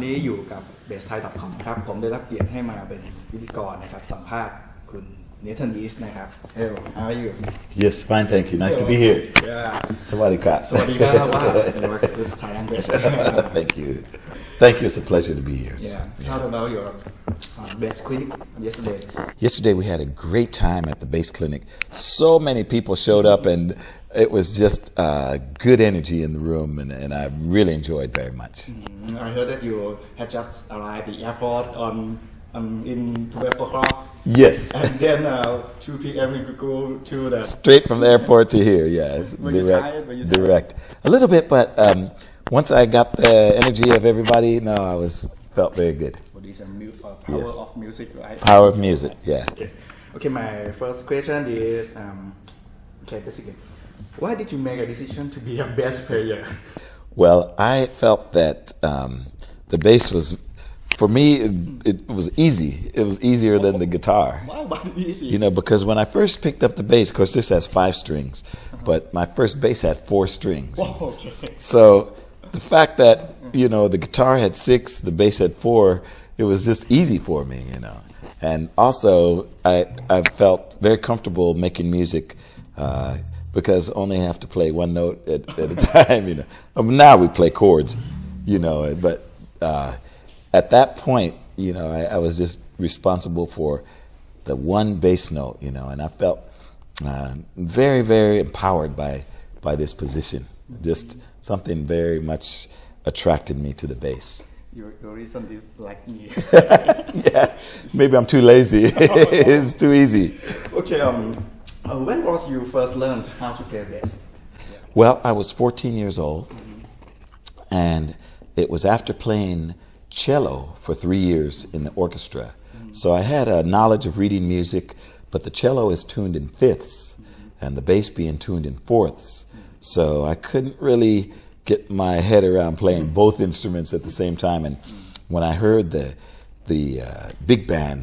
นี้อยู่กับ bassthai.com ครับผมได้รับเกียรติให้มาเป็นพิธีกรนะครับสัมภาษณ์คุณ Nanthan นะครับ Hello, how are you? Yes, fine, thank you. Nice to be here. Yeah. สวัสดีครับ สวัสดีครับว่า with Thai language. Thank you. Thank you. It's a pleasure to be here. Yeah. How about your bass clinic yesterday? Yesterday we had a great time at the bass clinic. So many people showed up and it was just good energy in the room and I really enjoyed very much. I heard that you had just arrived at the airport in 12 o'clock. Yes. And then 2 p.m. you could go to the... Straight from the airport to here, yes. Were you tired? Direct. A little bit, but once I got the energy of everybody, no, felt very good. What is power of music, right? Power of music, yeah. Okay, my first question is, basically, why did you make a decision to be a bass player? Well, I felt that the bass was, for me, it was easy. It was easier than the guitar. Why was it easy? You know, because when I first picked up the bass, of course, this has 5 strings, but my first bass had 4 strings. Oh, okay. So the fact that, you know, the guitar had 6, the bass had 4, it was just easy for me, you know. And also, I felt very comfortable making music because only have to play one note at a time, you know. Now we play chords, you know, but at that point, you know, I was just responsible for the one bass note, you know, and I felt very, very empowered by this position. Just something very much attracted me to the bass. Your reason is like me. Yeah, maybe I'm too lazy. It's too easy. Okay, when was you first learned how to play bass? Well, I was 14 years old, and it was after playing cello for 3 years in the orchestra. So I had a knowledge of reading music, but the cello is tuned in fifths, and the bass being tuned in fourths. So I couldn't really get my head around playing both instruments at the same time. And when I heard the big band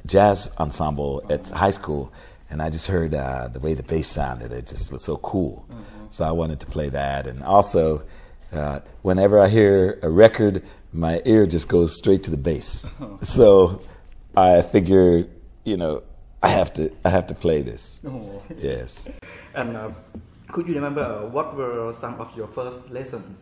jazz ensemble at high school, and I just heard the way the bass sounded, it just was so cool. So I wanted to play that. And also, whenever I hear a record, my ear just goes straight to the bass. So I figured, you know, I have to play this. Yes. And could you remember what were some of your first lessons?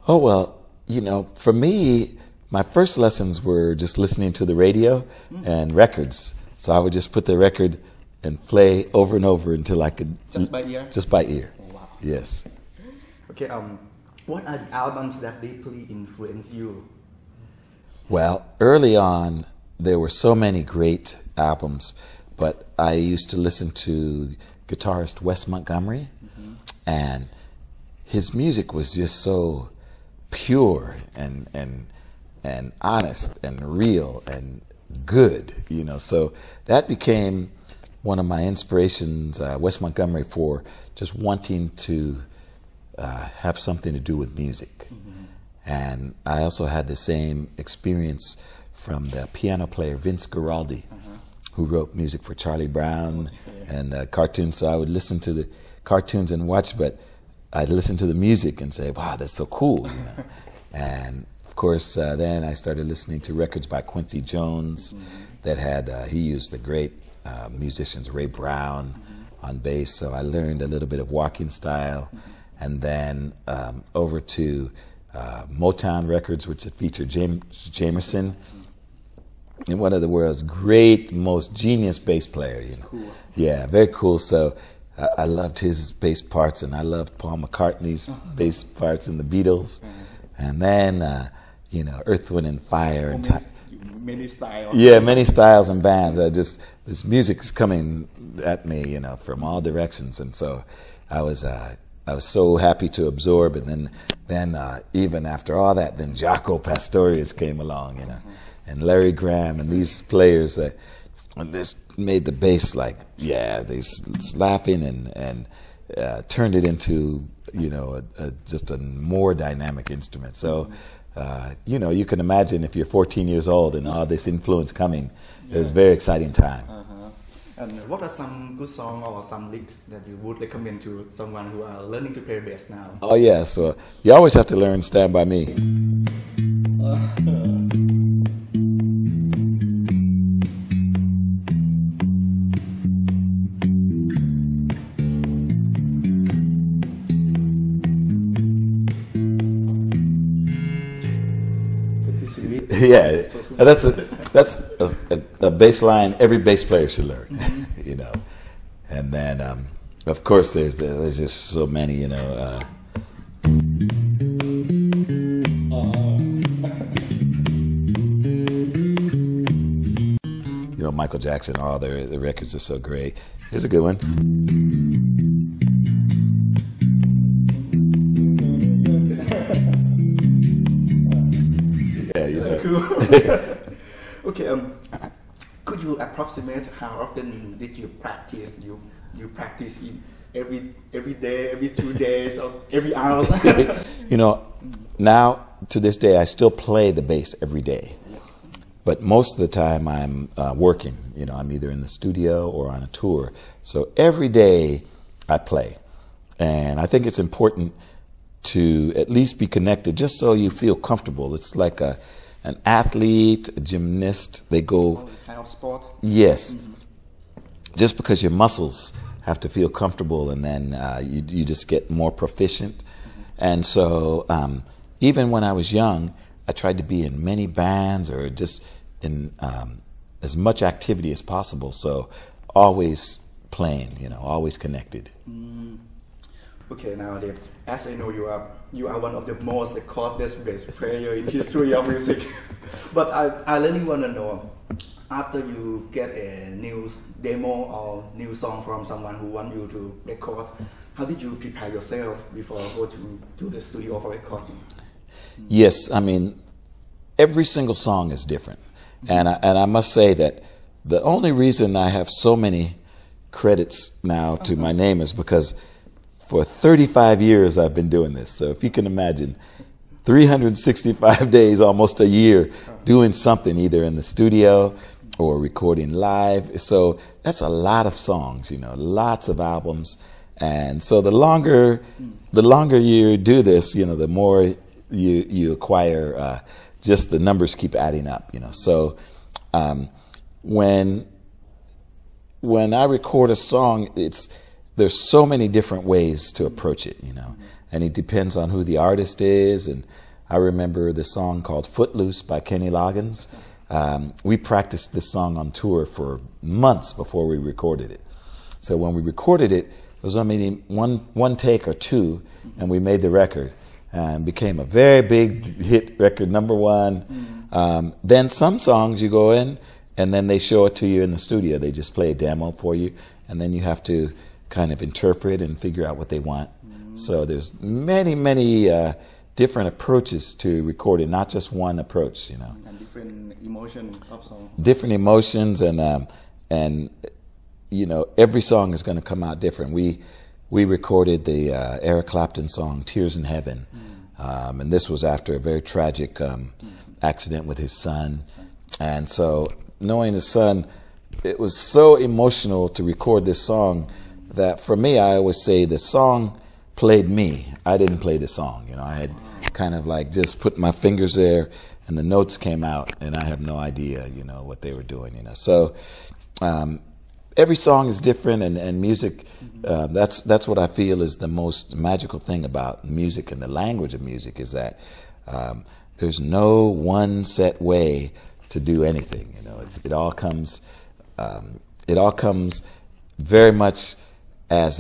Oh, well, you know, for me, my first lessons were just listening to the radio and records. So I would just put the record and play over and over until I could... Just by ear? Just by ear. Oh, wow. Yes. Okay, what are the albums that deeply influenced you? Well, early on, there were so many great albums, but I used to listen to guitarist Wes Montgomery, and his music was just so pure and honest and real and good, you know. So that became one of my inspirations, Wes Montgomery, for just wanting to have something to do with music. And I also had the same experience from the piano player Vince Guaraldi, who wrote music for Charlie Brown and cartoons. So I would listen to the cartoons and watch, but I'd listen to the music and say, wow, that's so cool, you know. And of course, then I started listening to records by Quincy Jones that had, he used the great musicians Ray Brown on bass. So I learned a little bit of walking style. And then over to Motown Records, which featured Jamerson, and one of the world's great, most genius bass player. You know, cool. Yeah, very cool. So I loved his bass parts, and I loved Paul McCartney's bass parts in the Beatles. And then, you know, Earth, Wind and Fire, and many styles. Yeah, many styles and bands. This music is coming at me, you know, from all directions, and so I was so happy to absorb. And then even after all that, then Jaco Pastorius came along, you know, and Larry Graham, and these players that this made the bass like, yeah, they slapping and turned it into, you know, just a more dynamic instrument. So, you know, you can imagine if you're 14 years old and all this influence coming, it was a very exciting time. And what are some good songs or some licks that you would recommend to someone who are learning to play bass now? Oh yeah, so you always have to learn "Stand By Me." Yeah, that's a bass line every bass player should learn, you know. And then, of course, there's just so many, you know. You know, Michael Jackson, all the records are so great. Here's a good one. Yeah, you know. Cool. Okay. Could you approximate how often did you practice? You practice every day, every 2 days, or every hour? You know, now to this day, I still play the bass every day. But most of the time I'm working, you know, I'm either in the studio or on a tour. So every day I play. And I think it's important to at least be connected just so you feel comfortable. It's like an athlete, a gymnast, they go... kind of sport? Yes. Mm-hmm. Just because your muscles have to feel comfortable and then you just get more proficient. Mm-hmm. And so even when I was young, I tried to be in many bands or just in as much activity as possible. So always playing, you know, always connected. Mm. Okay, now Dave, as I know you are one of the most cordless bass player in history of music. But I really want to know, after you get a new demo or new song from someone who want you to record, how did you prepare yourself before go to the studio for recording? Yes, I mean, every single song is different. And I must say that the only reason I have so many credits now to my name is because for 35 years I've been doing this. So if you can imagine, 365 days, almost a year, doing something either in the studio or recording live. So that's a lot of songs, you know, lots of albums. And so the longer you do this, you know, the more you acquire, just the numbers keep adding up, you know. So when I record a song, there's so many different ways to approach it, you know, and it depends on who the artist is. And I remember the song called Footloose by Kenny Loggins. We practiced this song on tour for months before we recorded it. So when we recorded it, it was only one take or two, and we made the record. And became a very big hit record, #1. Then some songs you go in and then they show it to you in the studio. They just play a demo for you, and then you have to kind of interpret and figure out what they want. So there's many different approaches to recording, not just one approach, you know. And different emotions of song. Different emotions, and you know, every song is going to come out different. We recorded the Eric Clapton song "Tears in Heaven," and this was after a very tragic accident with his son. And so, knowing his son, it was so emotional to record this song that for me, I always say the song played me. I didn't play the song. You know, I had kind of like just put my fingers there, and the notes came out, and I have no idea, you know, what they were doing. You know, so. Every song is different, and music, that's what I feel is the most magical thing about music and the language of music, is that there's no one set way to do anything. You know, it all comes very much as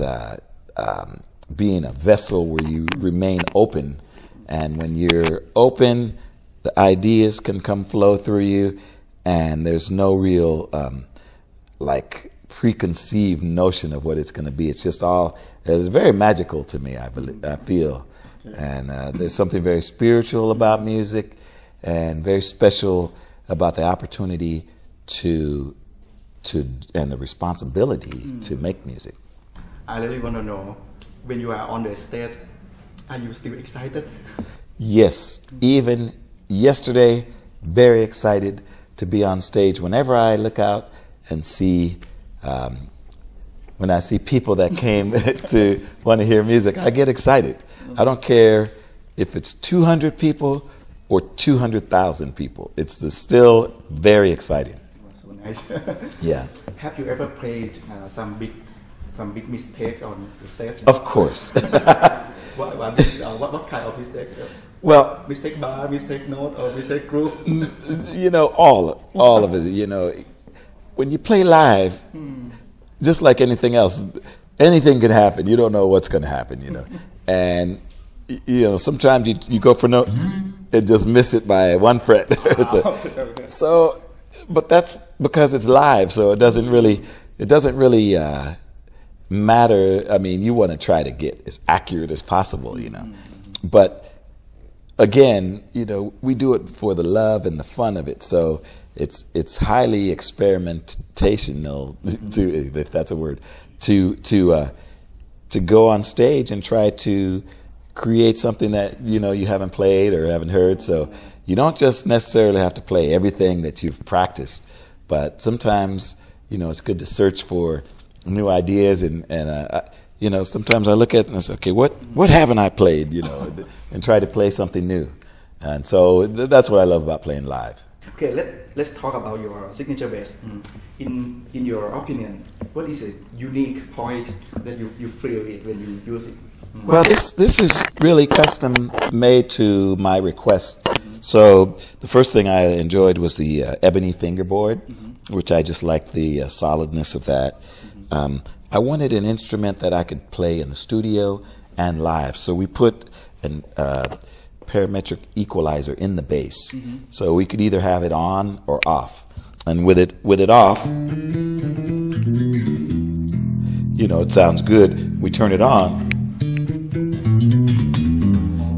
being a vessel where you remain open, and when you're open, the ideas can flow through you, and there's no real like preconceived notion of what it's going to be. It's just it's very magical to me, I feel. Okay. And there's something very spiritual about music, and very special about the opportunity and the responsibility to make music. I really want to know, when you are on the stage, are you still excited? Yes, even yesterday, very excited to be on stage. Whenever I look out and see, when I see people that came to want to hear music, I get excited. I don't care if it's 200 people or 200,000 people. It's still very exciting. So nice. Yeah. Have you ever played some big mistakes on the stage? Of course. What kind of mistake? Well, Mistake bar, mistake note, or mistake groove? You know, all of it. You know, when you play live, just like anything else, anything can happen. You don't know what's going to happen, you know. And, you know, sometimes you go for note and just miss it by one fret. So, but that's because it's live, so it doesn't really matter. I mean, you want to try to get as accurate as possible, you know. But again, you know, we do it for the love and the fun of it. So it's highly experimentational, if that's a word, to go on stage and try to create something that, you know, you haven't played or haven't heard. So you don't just necessarily have to play everything that you've practiced, but sometimes, you know, it's good to search for new ideas and you know, sometimes I look at it and I say, okay, what haven't I played, you know, and try to play something new. And so that's what I love about playing live. Okay, let's talk about your signature bass. In your opinion, what is a unique point that you feel it when you use it? Well, this is really custom made to my request. So the first thing I enjoyed was the ebony fingerboard, which I just liked the solidness of that. I wanted an instrument that I could play in the studio and live. So we put a parametric equalizer in the bass. So we could either have it on or off. And with it off, you know, it sounds good. We turn it on.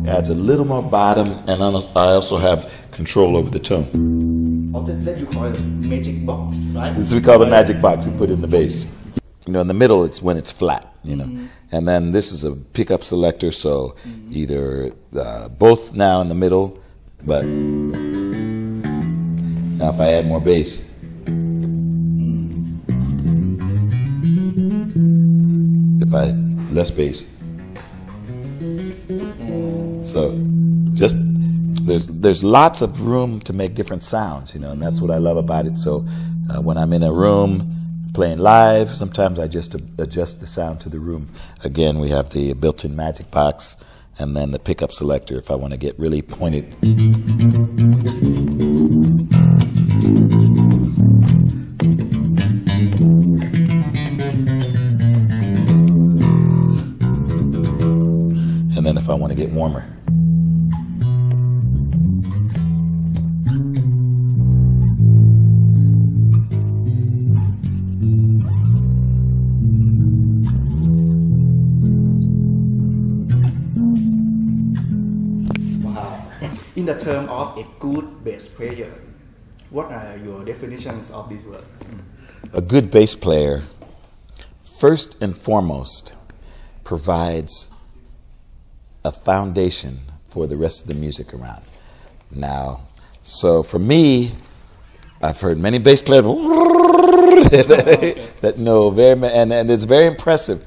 Adds a little more bottom, and I also have control over the tone. That you call it magic box, right? This we call the magic box we put in the bass. You know, in the middle, it's when it's flat, you know. And then this is a pickup selector, so either both now in the middle, but now if I add more bass. If I less bass. So just there's lots of room to make different sounds, you know, and that's what I love about it. So when I'm in a room playing live, sometimes I just adjust the sound to the room. Again, we have the built-in magic box and then the pickup selector if I want to get really pointed. And then if I want to get warmer. In the term of a good bass player, what are your definitions of this word? A good bass player, first and foremost, provides a foundation for the rest of the music around. Now, so for me, I've heard many bass players that know and it's very impressive.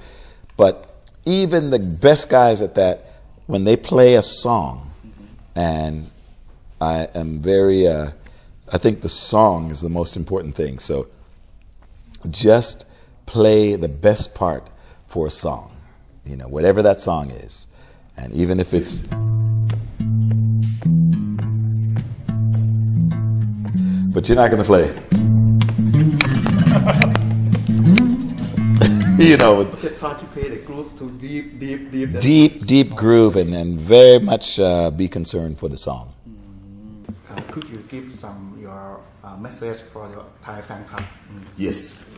But even the best guys at that, when they play a song, and I am very, I think the song is the most important thing. So just play the best part for a song, you know, whatever that song is. And even if it's, but you're not going to play it. You know, try to play the groove to deep groove, and very much be concerned for the song. Could you give your message for your Thai fan club? Yes.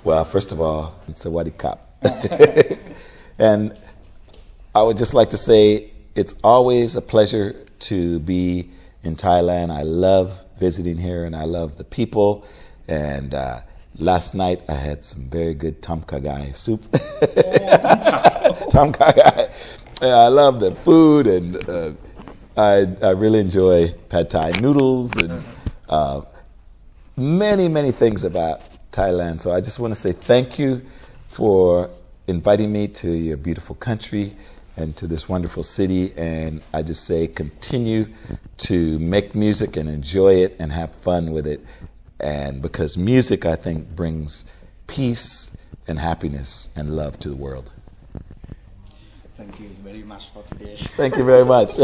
Well, first of all, Sawadee Krap. And I would just like to say it's always a pleasure to be in Thailand. I love visiting here, and I love the people. And last night I had some very good tom kha gai soup. Tom kha gai. I love the food, and I really enjoy pad thai noodles and many things about Thailand. So I just want to say thank you for inviting me to your beautiful country. and to this wonderful city. And I just say continue to make music and enjoy it and have fun with it. And because music, I think, brings peace and happiness and love to the world. Thank you very much for today. Thank you very much.